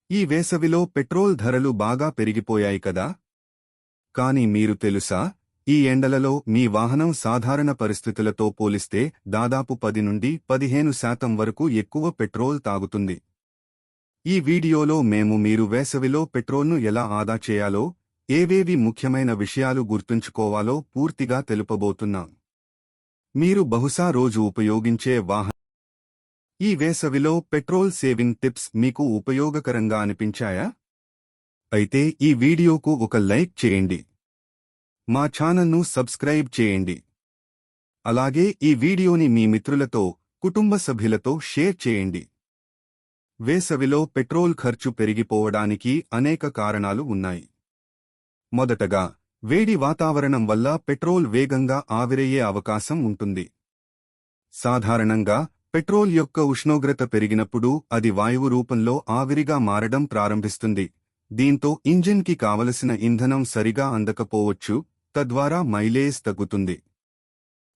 ఈ వేసవిలో పెట్రోల్ ధరలు బాగా పెరిగిపోయాయి కదా. కానీ మీరు తెలుసా, ఈ ఎండలలో మీ వాహనం సాధారణ పరిస్థితులతో పోలిస్తే దాదాపు 10 నుండి 15% వరకు ఎక్కువ పెట్రోల్ తాగుతుంది. ఈ వీడియోలో మేము మీరు వేసవిలో పెట్రోల్ను ఎలా ఆదా చేయాలో, ఏవేవి ముఖ్యమైన విషయాలు గుర్తుంచుకోవాలో పూర్తిగా తెలుపబోతున్నాం. మీరు బహుశా రోజు ఉపయోగించే వాహనం ఈ వేసవిలో పెట్రోల్ సేవింగ్ టిప్స్ మీకు ఉపయోగకరంగా అనిపించాయా? అయితే ఈ వీడియోకు ఒక లైక్ చేయండి. మా ఛానల్ను సబ్స్క్రైబ్ చేయండి. అలాగే ఈ వీడియోని మీ మిత్రులతో, కుటుంబ సభ్యులతో షేర్ చేయండి. వేసవిలో పెట్రోల్ ఖర్చు పెరిగిపోవడానికి అనేక కారణాలు ఉన్నాయి. మొదటగా, వేడి వాతావరణం వల్ల పెట్రోల్ వేగంగా ఆవిరయ్యే అవకాశం ఉంటుంది. సాధారణంగా పెట్రోల్ యొక్క ఉష్ణోగ్రత పెరిగినప్పుడు అది వాయువు రూపంలో ఆవిరిగా మారడం ప్రారంభిస్తుంది. దీంతో ఇంజిన్కి కావలసిన ఇంధనం సరిగా అందకపోవచ్చు, తద్వారా మైలేజ్ తగ్గుతుంది.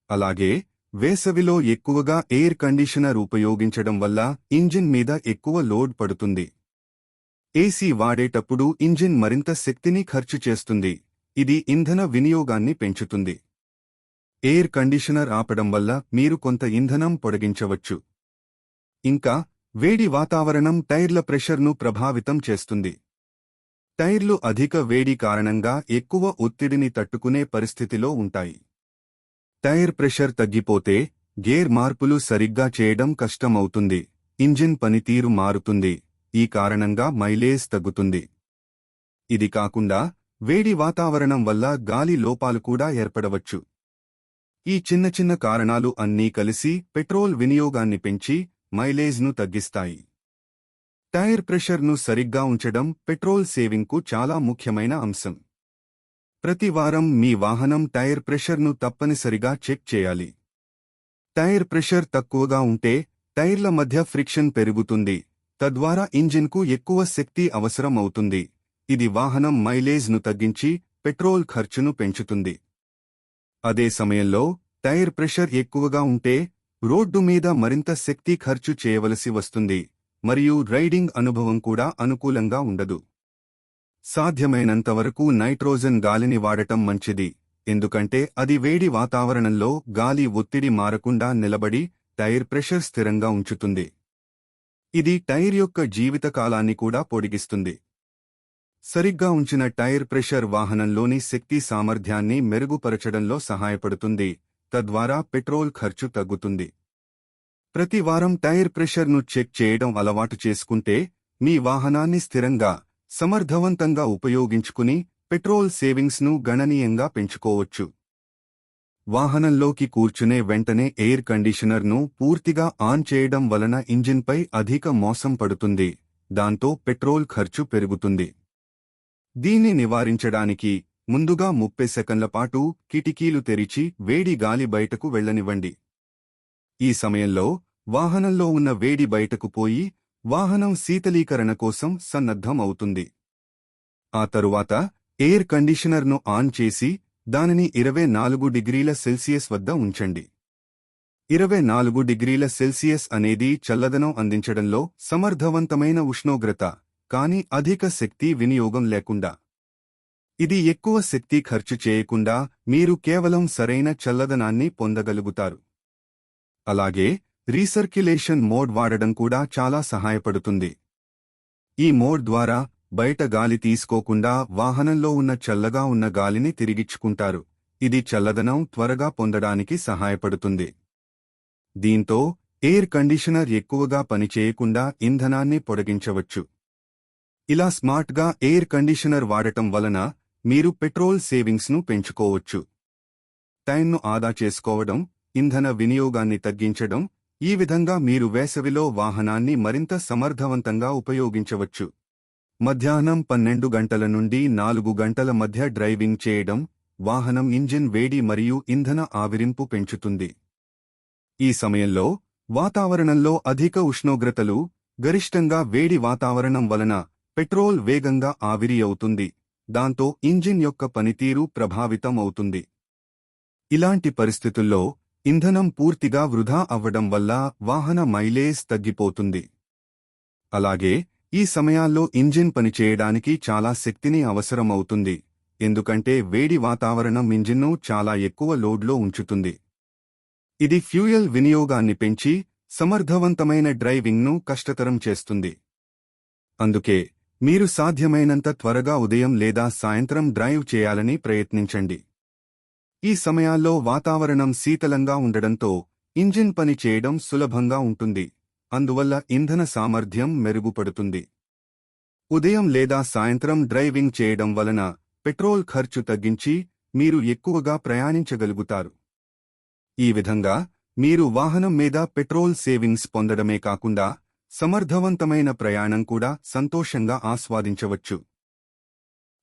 అలాగే, వేసవిలో ఎక్కువగా ఎయిర్ కండిషనర్ ఉపయోగించడం వల్ల ఇంజిన్ మీద ఎక్కువ లోడ్ పడుతుంది. ఏసీ వాడేటప్పుడు ఇంజిన్ మరింత శక్తిని ఖర్చు చేస్తుంది. ఇది ఇంధన వినియోగాన్ని పెంచుతుంది. ఎయిర్ కండిషనర్ ఆపడం వల్ల మీరు కొంత ఇంధనం పొడిగించవచ్చు. ఇంకా, వేడి వాతావరణం టైర్ల ప్రెషర్ను ప్రభావితం చేస్తుంది. టైర్లు అధిక వేడి కారణంగా ఎక్కువ ఒత్తిడిని తట్టుకునే పరిస్థితిలో ఉంటాయి. టైర్ ప్రెషర్ తగ్గిపోతే గేర్ మార్పులు సరిగ్గా చేయడం కష్టమవుతుంది. ఇంజిన్ పనితీరు మారుతుంది. ఈ కారణంగా మైలేజ్ తగ్గుతుంది. ఇది కాకుండా, వేడి వాతావరణం వల్ల గాలి లోపాలు కూడా ఏర్పడవచ్చు. ఈ చిన్న చిన్న కారణాలు అన్నీ కలిసి పెట్రోల్ వినియోగాన్ని పెంచి మైలేజ్ను తగ్గిస్తాయి. టైర్ ప్రెషర్ను సరిగ్గా ఉంచడం పెట్రోల్ సేవింగ్కు చాలా ముఖ్యమైన అంశం. ప్రతి వారం మీ వాహనం టైర్ ప్రెషర్ను తప్పనిసరిగా చెక్ చేయాలి. టైర్ ప్రెషర్ తక్కువగా ఉంటే టైర్ల మధ్య ఫ్రిక్షన్ పెరుగుతుంది, తద్వారా ఇంజిన్కు ఎక్కువ శక్తి అవసరం అవుతుంది. ఇది వాహనం మైలేజ్ను తగ్గించి పెట్రోల్ ఖర్చును పెంచుతుంది. అదే సమయంలో టైర్ ప్రెషర్ ఎక్కువగా ఉంటే రోడ్డు మీద మరింత శక్తి ఖర్చు చేయవలసి వస్తుంది, మరియు రైడింగ్ అనుభవం కూడా అనుకూలంగా ఉండదు. సాధ్యమైనంతవరకు నైట్రోజన్ గాలిని వాడటం మంచిది, ఎందుకంటే అది వేడి వాతావరణంలో గాలి ఒత్తిడి మారకుండా నిలబడి టైర్ ప్రెషర్ స్థిరంగా ఉంచుతుంది. ఇది టైర్ యొక్క జీవితకాలాన్ని కూడా పొడిగిస్తుంది. సరిగ్గా ఉంచిన టైర్ ప్రెషర్ వాహనంలోని శక్తి సామర్థ్యాన్ని మెరుగుపరచడంలో సహాయపడుతుంది, తద్వారా పెట్రోల్ ఖర్చు తగ్గుతుంది. ప్రతి వారం టైర్ ప్రెషర్ను చెక్ చేయడం అలవాటు చేసుకుంటే మీ వాహనాన్ని స్థిరంగా, సమర్థవంతంగా ఉపయోగించుకుని పెట్రోల్ సేవింగ్స్ను గణనీయంగా పెంచుకోవచ్చు. వాహనంలోకి కూర్చునే వెంటనే ఎయిర్ కండిషనర్ను పూర్తిగా ఆన్ చేయడం వలన ఇంజిన్పై అధిక మోసం పడుతుంది, దాంతో పెట్రోల్ ఖర్చు పెరుగుతుంది. దీన్ని నివారించడానికి ముందుగా 30 సెకన్ల పాటు కిటికీలు తెరిచి వేడి గాలి బయటకు వెళ్లనివ్వండి. ఈ సమయంలో వాహనంలో ఉన్న వేడి బయటకు పోయి వాహనం శీతలీకరణ కోసం సన్నద్ధం అవుతుంది. ఆ తరువాత ఎయిర్ కండిషనర్ను ఆన్ చేసి దానిని 24 డిగ్రీల సెల్సియస్ వద్ద ఉంచండి. 24 డిగ్రీల సెల్సియస్ అనేది చల్లదనం అందించడంలో సమర్థవంతమైన ఉష్ణోగ్రత, కానీ అధిక శక్తి వినియోగం లేకుండా. ఇది ఎక్కువ శక్తి ఖర్చు చేయకుండా మీరు కేవలం సరైన చల్లదనాన్ని పొందగలుగుతారు. అలాగే, రీసర్క్యులేషన్ మోడ్ వాడడం కూడా చాలా సహాయపడుతుంది. ఈ మోడ్ ద్వారా బయట గాలి తీసుకోకుండా వాహనంలో ఉన్న చల్లగా ఉన్న గాలిని తిరిగిచ్చుకుంటారు. ఇది చల్లదనం త్వరగా పొందడానికి సహాయపడుతుంది. దీంతో ఎయిర్ కండిషనర్ ఎక్కువగా పనిచేయకుండా ఇంధనాన్ని పొడిగించవచ్చు. ఇలా స్మార్ట్గా ఎయిర్ కండిషనర్ వాడటం వలన మీరు పెట్రోల్ సేవింగ్స్ను పెంచుకోవచ్చు. టైంను ఆదా చేసుకోవడం, ఇంధన వినియోగాన్ని తగ్గించడం, ఈ విధంగా మీరు వేసవిలో వాహనాన్ని మరింత సమర్థవంతంగా ఉపయోగించవచ్చు. మధ్యాహ్నం 12 గంటల నుండి 4 గంటల మధ్య డ్రైవింగ్ చేయడం వాహనం ఇంజిన్ వేడి మరియు ఇంధన ఆవిరింపు పెంచుతుంది. ఈ సమయంలో వాతావరణంలో అధిక ఉష్ణోగ్రతలు, గరిష్టంగా వేడి వాతావరణం వలన పెట్రోల్ వేగంగా ఆవిరి అవుతుంది, దాంతో ఇంజిన్ యొక్క పనితీరు ప్రభావితం అవుతుంది. ఇలాంటి పరిస్థితుల్లో ఇంధనం పూర్తిగా వృధా అవ్వడం వల్ల వాహన మైలేజ్ తగ్గిపోతుంది. అలాగే, ఈ సమయాల్లో ఇంజిన్ పనిచేయడానికి చాలా శక్తిని అవసరమవుతుంది, ఎందుకంటే వేడి వాతావరణం ఇంజిన్ను చాలా ఎక్కువ లోడ్లో ఉంచుతుంది. ఇది ఫ్యూయల్ వినియోగాన్ని పెంచి సమర్థవంతమైన డ్రైవింగ్ను కష్టతరం చేస్తుంది. అందుకే మీరు సాధ్యమైనంత త్వరగా ఉదయం లేదా సాయంత్రం డ్రైవ్ చేయాలని ప్రయత్నించండి. ఈ సమయాల్లో వాతావరణం శీతలంగా ఉండడంతో ఇంజిన్ పని చేయడం సులభంగా ఉంటుంది, అందువల్ల ఇంధన సామర్థ్యం మెరుగుపడుతుంది. ఉదయం లేదా సాయంత్రం డ్రైవింగ్ చేయడం వలన పెట్రోల్ ఖర్చు తగ్గించి మీరు ఎక్కువగా ప్రయాణించగలుగుతారు. ఈ విధంగా మీరు వాహనం మీద పెట్రోల్ సేవింగ్స్ పొందడమే కాకుండా సమర్థవంతమైన ప్రయాణం కూడా సంతోషంగా ఆస్వాదించవచ్చు.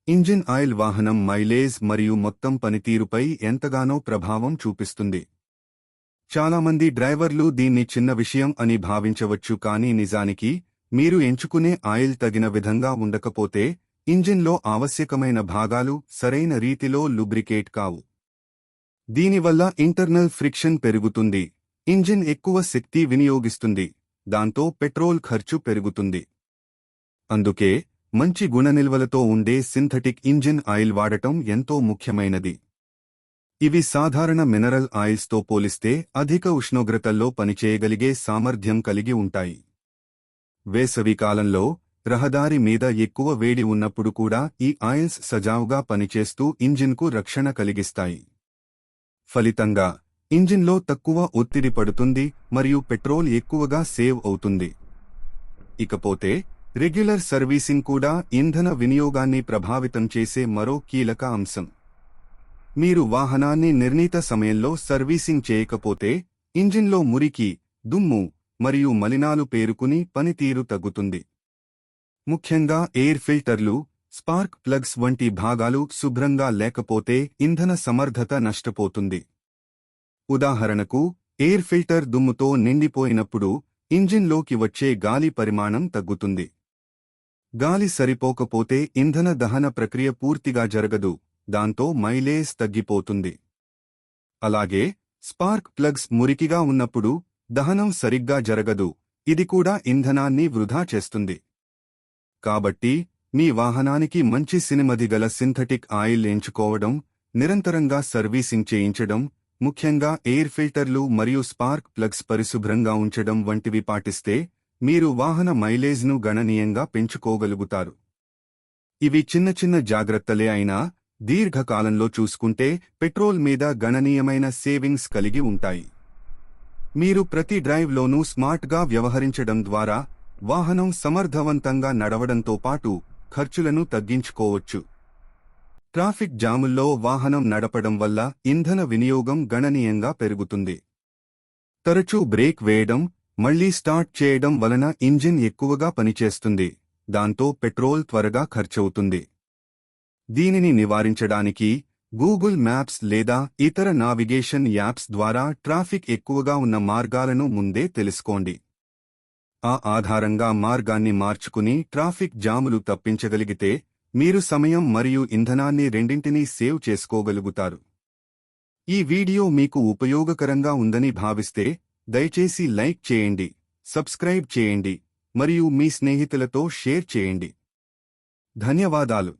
ఇంజిన్ ఆయిల్ వాహనం మైలేజ్ మరియు మొత్తం పనితీరుపై ఎంతగానో ప్రభావం చూపిస్తుంది. చాలామంది డ్రైవర్లు దీన్ని చిన్న విషయం అని భావించవచ్చు, కానీ నిజానికి మీరు ఎంచుకునే ఆయిల్ తగిన విధంగా ఉండకపోతే ఇంజిన్లో ఆవశ్యకమైన భాగాలు సరైన రీతిలో లూబ్రికేట్ కావు. దీనివల్ల ఇంటర్నల్ ఫ్రిక్షన్ పెరుగుతుంది, ఇంజిన్ ఎక్కువ శక్తి వినియోగిస్తుంది, దాంతో పెట్రోల్ ఖర్చు పెరుగుతుంది. అందుకే మంచి గుణనిల్వలతో ఉండే సింథటిక్ ఇంజిన్ ఆయిల్ వాడటం ఎంతో ముఖ్యమైనది. ఇవి సాధారణ మినరల్ ఆయిల్స్తో పోలిస్తే అధిక ఉష్ణోగ్రతల్లో పనిచేయగలిగే సామర్థ్యం కలిగి ఉంటాయి. వేసవికాలంలో రహదారి మీద ఎక్కువ వేడి ఉన్నప్పుడు కూడా ఈ ఆయిల్స్ సజావుగా పనిచేస్తూ ఇంజిన్కు రక్షణ కలిగిస్తాయి. ఫలితంగా ఇంజిన్లో తక్కువ ఒత్తిడి పడుతుంది మరియు పెట్రోల్ ఎక్కువగా సేవ్ అవుతుంది. ఇకపోతే రెగ్యులర్ సర్వీసింగ్ కూడా ఇంధన వినియోగాన్ని ప్రభావితం చేసే మరో కీలక అంశం. మీరు వాహనాన్ని నిర్ణీత సమయంలో సర్వీసింగ్ చేయకపోతే ఇంజిన్లో మురికి, దుమ్ము మరియు మలినాలు పేరుకుని పనితీరు తగ్గుతుంది. ముఖ్యంగా ఎయిర్ ఫిల్టర్లు, స్పార్క్ ప్లగ్స్ వంటి భాగాలు శుభ్రంగా లేకపోతే ఇంధన సమర్థత నష్టపోతుంది. ఉదాహరణకు, ఎయిర్ ఫిల్టర్ దుమ్ముతో నిండిపోయినప్పుడు ఇంజిన్లోకి వచ్చే గాలి పరిమాణం తగ్గుతుంది. గాలి సరిపోకపోతే ఇంధన దహన ప్రక్రియ పూర్తిగా జరగదు, దాంతో మైలేజ్ తగ్గిపోతుంది. అలాగే స్పార్క్ ప్లగ్స్ మురికిగా ఉన్నప్పుడు దహనం సరిగ్గా జరగదు, ఇది కూడా ఇంధనాన్ని వృధా చేస్తుంది. కాబట్టి మీ వాహనానికి మంచి సినిమదిగల సింథటిక్ ఆయిల్ ఎంచుకోవడం, నిరంతరంగా సర్వీసింగ్ చేయించడం, ముఖ్యంగా ఎయిర్ ఫిల్టర్లు మరియు స్పార్క్ ప్లగ్స్ పరిశుభ్రంగా ఉంచడం వంటివి పాటిస్తే మీరు వాహన మైలేజ్ను గణనీయంగా పెంచుకోగలుగుతారు. ఇవి చిన్న చిన్న జాగ్రత్తలే అయినా దీర్ఘకాలంలో చూసుకుంటే పెట్రోల్ మీద గణనీయమైన సేవింగ్స్ కలిగి ఉంటాయి. మీరు ప్రతి డ్రైవ్లోనూ స్మార్ట్గా వ్యవహరించడం ద్వారా వాహనం సమర్థవంతంగా నడవడంతో పాటు ఖర్చులను తగ్గించుకోవచ్చు. ట్రాఫిక్ జాముల్లో వాహనం నడపడం వల్ల ఇంధన వినియోగం గణనీయంగా పెరుగుతుంది. తరచూ బ్రేక్ వేయడం, మళ్లీ స్టార్ట్ చేయడం వలన ఇంజిన్ ఎక్కువగా పనిచేస్తుంది, దాంతో పెట్రోల్ త్వరగా ఖర్చవుతుంది. దీనిని నివారించడానికి గూగుల్ మ్యాప్స్ లేదా ఇతర నావిగేషన్ యాప్స్ ద్వారా ట్రాఫిక్ ఎక్కువగా ఉన్న మార్గాలను ముందే తెలుసుకోండి. ఆ ఆధారంగా మార్గాన్ని మార్చుకుని ట్రాఫిక్ జాములు తప్పించగలిగితే మీరు సమయం మరియు ఇంధనాన్ని రెండింటినీ సేవ్ చేసుకోగలుగుతారు. ఈ వీడియో మీకు ఉపయోగకరంగా ఉందని భావిస్తే దయచేసి లైక్ చేయండి, సబ్స్క్రైబ్ చేయండి మరియు మీ స్నేహితులతో షేర్ చేయండి. ధన్యవాదాలు.